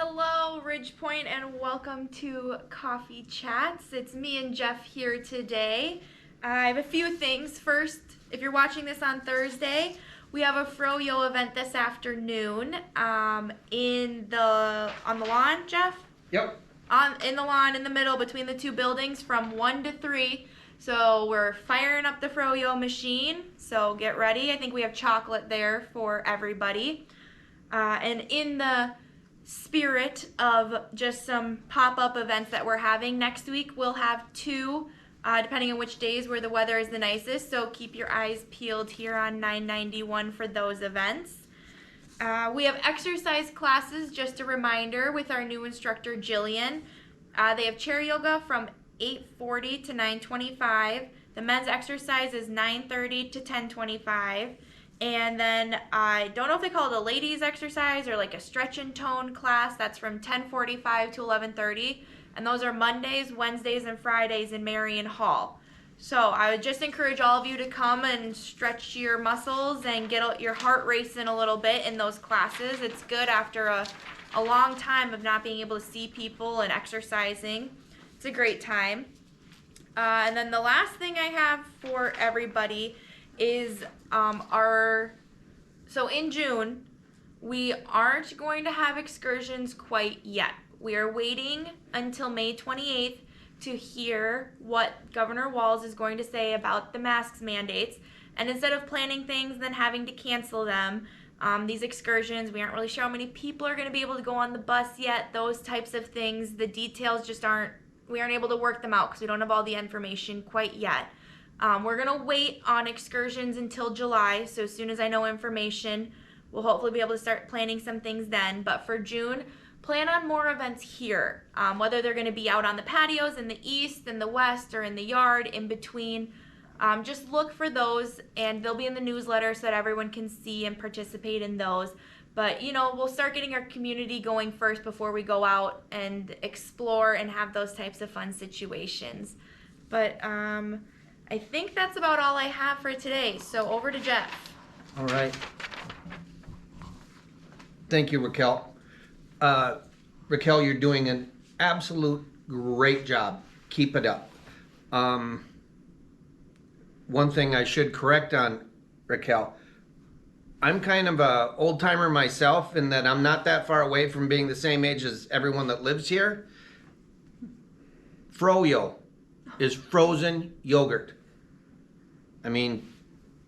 Hello, Ridgepoint, and welcome to Coffee Chats. It's me and Jeff here today. I have a few things. First, if you're watching this on Thursday, we have a Froyo event this afternoon on the lawn, Jeff? Yep. In the lawn in the middle between the two buildings from 1 to 3. So we're firing up the Froyo machine, so get ready. I think we have chocolate there for everybody. And in the spirit of just some pop-up events that we're having next week, we'll have two, depending on which days where the weather is the nicest, so keep your eyes peeled here on 991 for those events. We have exercise classes, just a reminder, with our new instructor Jillian. They have chair yoga from 8:40 to 9:25. The men's exercise is 9:30 to 10:25. And then I don't know if they call it a ladies exercise or like a stretch and tone class. That's from 10:45 to 11:30. And those are Mondays, Wednesdays, and Fridays in Marion Hall. So I would just encourage all of you to come and stretch your muscles and get your heart racing a little bit in those classes. It's good after a long time of not being able to see people and exercising. It's a great time. And then the last thing I have for everybody is so in June, we aren't going to have excursions quite yet. We are waiting until May 28th to hear what Governor Walz is going to say about the masks mandates. And instead of planning things and then having to cancel them, these excursions, we aren't really sure how many people are going to be able to go on the bus yet, those types of things. The details just we aren't able to work them out because we don't have all the information quite yet. We're going to wait on excursions until July, so as soon as I know information, we'll hopefully be able to start planning some things then. But for June, plan on more events here, whether they're going to be out on the patios in the east, in the west, or in the yard, in between. Just look for those, and they'll be in the newsletter so that everyone can see and participate in those. But, we'll start getting our community going first before we go out and explore and have those types of fun situations. But, I think that's about all I have for today, so over to Jeff. All right. Thank you, Raquel. Raquel, you're doing an absolute great job. Keep it up. One thing I should correct on, Raquel, I'm kind of a old timer myself in that I'm not that far away from being the same age as everyone that lives here. Froyo is frozen yogurt. I mean,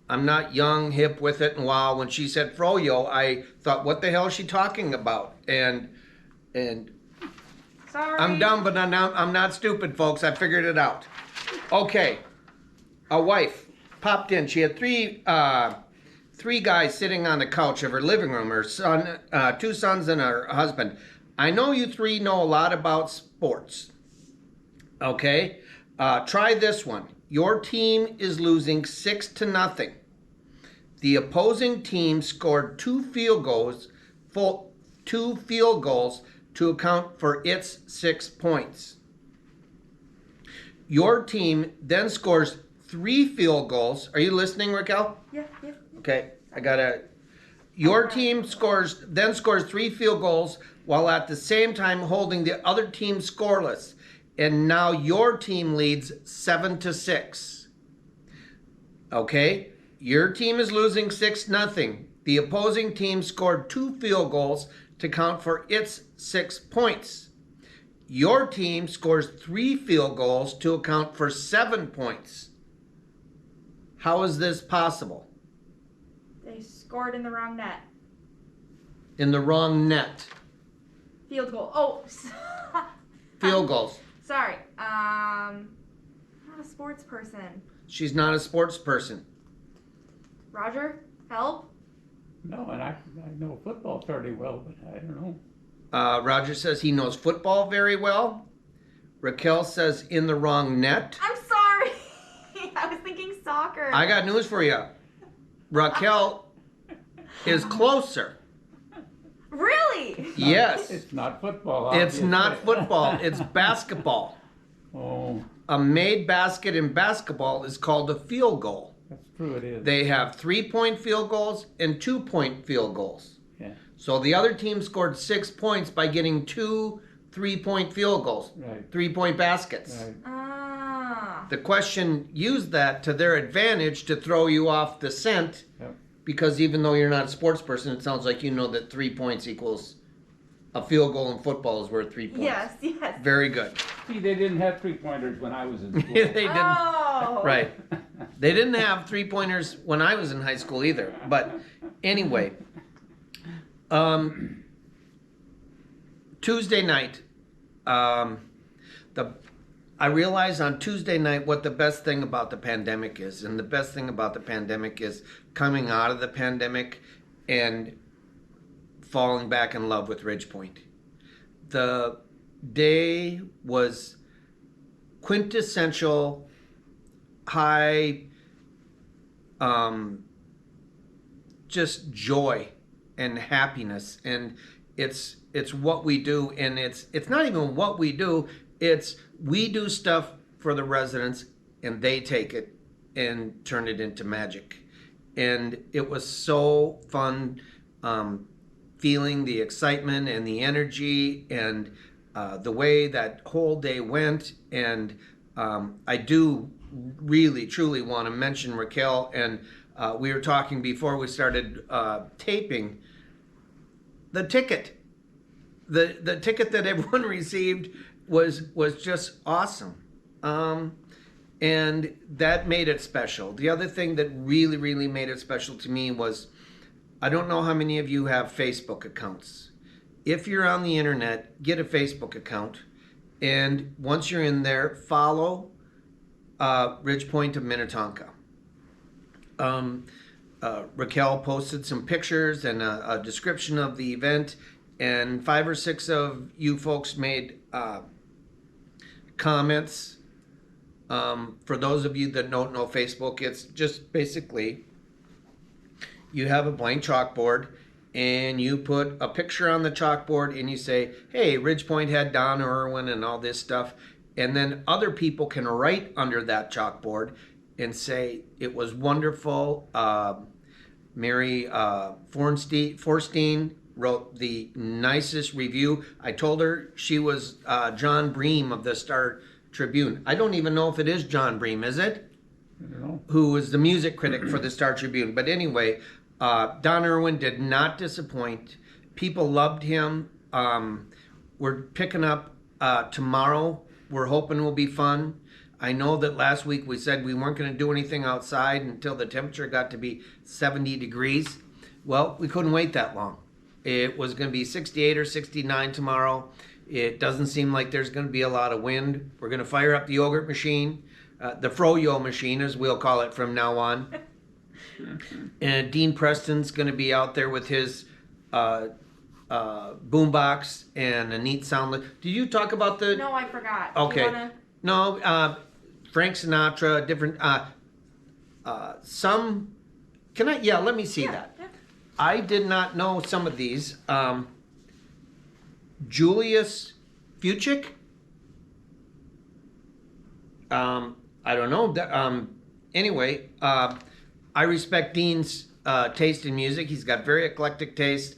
I'm not young, hip with it, and wow, when she said Froyo, I thought, what the hell is she talking about? And Sorry. I'm dumb, but I'm not stupid, folks. I figured it out. Okay, a wife popped in. She had three guys sitting on the couch of her living room. Her son, two sons, and her husband. I know you three know a lot about sports. Okay, try this one. Your team is losing 6-0. The opposing team scored two field goals to account for its 6 points. Your team then scores 3 field goals. Are you listening, Raquel? Yeah. Okay, Your team scores 3 field goals while at the same time holding the other team scoreless. And now your team leads 7-6. Okay? Your team is losing 6-0. The opposing team scored 2 field goals to count for its 6 points. Your team scores 3 field goals to account for 7 points. How is this possible? They scored in the wrong net. In the wrong net. Field goal. Oh. Field goals. Sorry. I'm not a sports person. She's not a sports person. Roger, help? No, and I know football fairly well, but I don't know. Roger says he knows football very well. Raquel says in the wrong net. I'm sorry. I was thinking soccer. I got news for you. Raquel is closer. Really? Yes. It's not football. It's Obviously. not football. It's basketball. Oh, A made basket in basketball is called a field goal. that's true. It is. They have 3-point field goals and 2-point field goals. Yeah. So the other team scored 6 points by getting 2 3-point field goals, Right. 3-point baskets. Right. Ah. The question used that to their advantage to throw you off the scent, Yep. because even though you're not a sports person, it sounds like you know that 3 points equals a field goal in football is worth 3 points. Yes, yes. Very good. See, they didn't have 3-pointers when I was in school. They didn't. Oh. Right. They didn't have 3-pointers when I was in high school either. But anyway, Tuesday night, I realized on Tuesday night what the best thing about the pandemic is. And the best thing about the pandemic is coming out of the pandemic and falling back in love with Ridgepoint. The day was quintessential high just joy and happiness, and it's what we do, and it's not even what we do, it's we do stuff for the residents and they take it and turn it into magic. And it was so fun feeling the excitement and the energy and the way that whole day went. And I do really truly want to mention Raquel, and we were talking before we started taping, the ticket that everyone received was just awesome, and that made it special. The other thing that really made it special to me was, I don't know how many of you have Facebook accounts. If you're on the internet, get a Facebook account, and once you're in there, follow Ridgepoint of Minnetonka. Raquel posted some pictures and a description of the event, and 5 or 6 of you folks made comments. For those of you that don't know Facebook, it's just basically you have a blank chalkboard and you put a picture on the chalkboard and you say, hey, Ridgepoint had Don Irwin and all this stuff. And then other people can write under that chalkboard and say, it was wonderful. Mary Forstein wrote the nicest review. I told her she was John Bream of the Star Tribune. I don't even know if it is John Bream, is it? I don't know. Who was the music critic for the Star Tribune. But anyway, Don Irwin did not disappoint. People loved him. We're picking up tomorrow. We're hoping it will be fun. I know that last week we said we weren't going to do anything outside until the temperature got to be 70 degrees. Well, we couldn't wait that long. It was going to be 68 or 69 tomorrow. It doesn't seem like there's going to be a lot of wind. We're going to fire up the yogurt machine, the Froyo machine, as we'll call it from now on. And Dean Preston's going to be out there with his boombox and a neat sound. Did you talk about the? No, I forgot. Okay. You wanna... No, Frank Sinatra, different. Some. Can I? Yeah, let me see that. Yeah. I did not know some of these. Julius Fuchik. I don't know. Anyway, I respect Dean's taste in music. He's got very eclectic taste.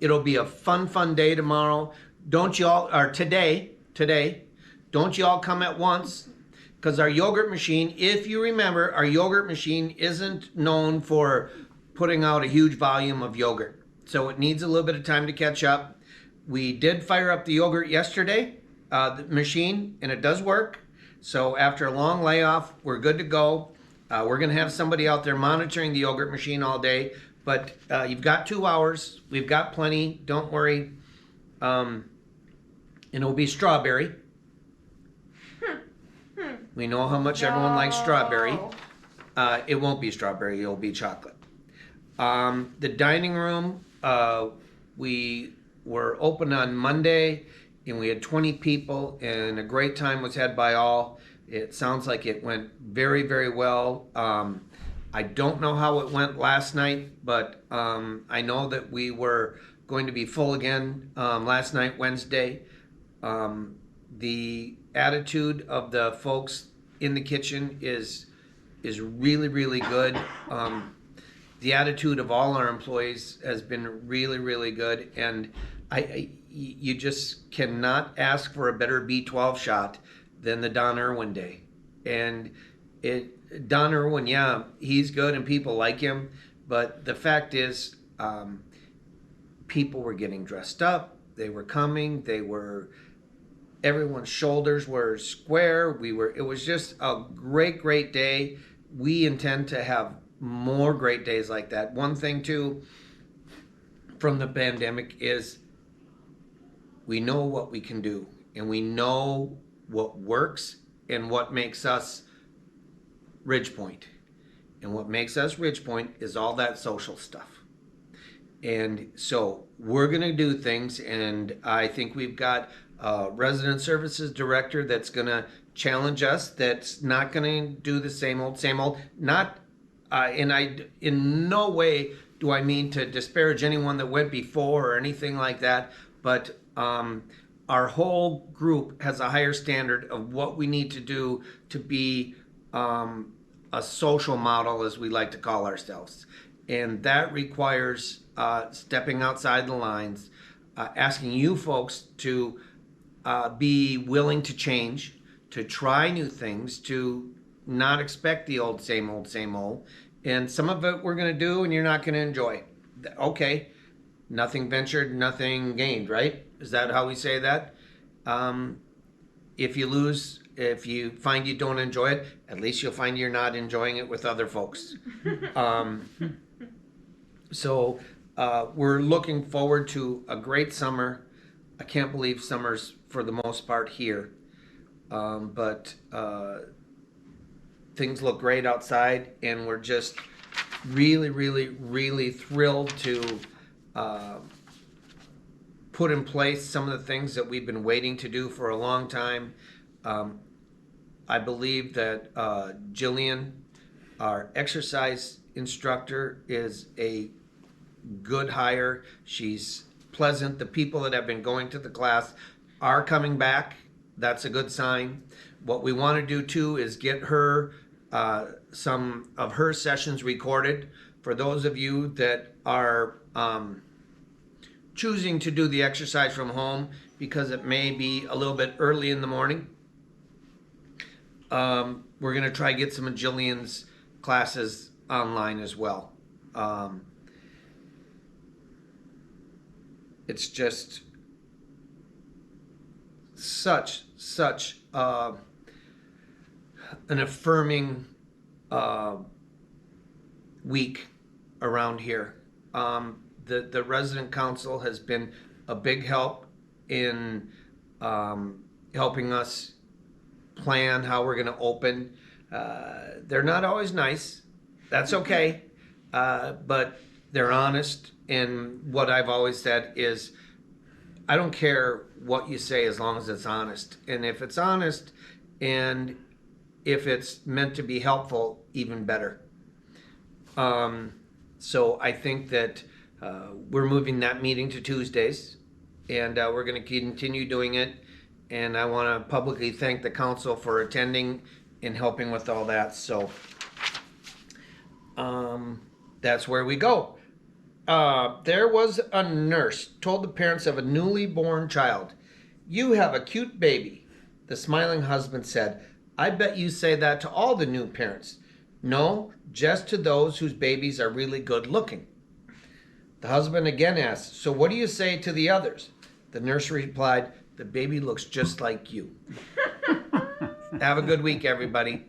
It'll be a fun day tomorrow. Don't y'all, or today, don't y'all come at once, because our yogurt machine, if you remember, our yogurt machine isn't known for putting out a huge volume of yogurt. So it needs a little bit of time to catch up. We did fire up the yogurt yesterday, the machine, and it does work. So after a long layoff, we're good to go. We're going to have somebody out there monitoring the yogurt machine all day. But you've got 2 hours. We've got plenty. Don't worry. And it'll be strawberry. We know how much everyone likes strawberry. It won't be strawberry. It'll be chocolate. The dining room, we were open on Monday, and we had 20 people, and a great time was had by all. It sounds like it went very well. I don't know how it went last night, but I know that we were going to be full again last night, Wednesday. The attitude of the folks in the kitchen is really good. the attitude of all our employees has been really, really good, and you just cannot ask for a better B12 shot than the Don Irwin Day. And Don Irwin, yeah, he's good and people like him, but the fact is, people were getting dressed up. They were coming. Everyone's shoulders were square. It was just a great, great day. We intend to have more great days like that. One thing too from the pandemic is we know what we can do, and we know what works and what makes us Ridgepoint. And what makes us Ridgepoint is all that social stuff. And so we're going to do things, and I think we've got a resident services director that's going to challenge us, that's not going to do the same old, same old. In no way do I mean to disparage anyone that went before or anything like that, but our whole group has a higher standard of what we need to do to be a social model, as we like to call ourselves. And that requires stepping outside the lines, asking you folks to be willing to change, to try new things, to not expect the old, same old, same old. And some of it we're going to do and you're not going to enjoy. Okay, nothing ventured, nothing gained, right? Is that how we say that? If you find you don't enjoy it, at least you'll find you're not enjoying it with other folks. So we're looking forward to a great summer. I can't believe summer's for the most part here. But things look great outside, and we're just really, really, really thrilled to put in place some of the things that we've been waiting to do for a long time. I believe that Jillian, our exercise instructor, is a good hire. She's pleasant. The people that have been going to the class are coming back. That's a good sign. What we want to do too is get her some of her sessions recorded. For those of you that are choosing to do the exercise from home because it may be a little bit early in the morning, we're going to try to get some of Jillian's classes online as well. It's just such an affirming week around here. The resident council has been a big help in helping us plan how we're going to open. They're not always nice. That's okay. But they're honest. And what I've always said is, I don't care what you say as long as it's honest. And if it's honest and if it's meant to be helpful, even better. So I think that we're moving that meeting to Tuesdays, and we're going to continue doing it. And I want to publicly thank the council for attending and helping with all that. So that's where we go. There was a nurse told the parents of a newly born child, "You have a cute baby." The smiling husband said, "I bet you say that to all the new parents." "No, just to those whose babies are really good looking." The husband again asked, "So what do you say to the others?" The nurse replied, "The baby looks just like you." Have a good week, everybody.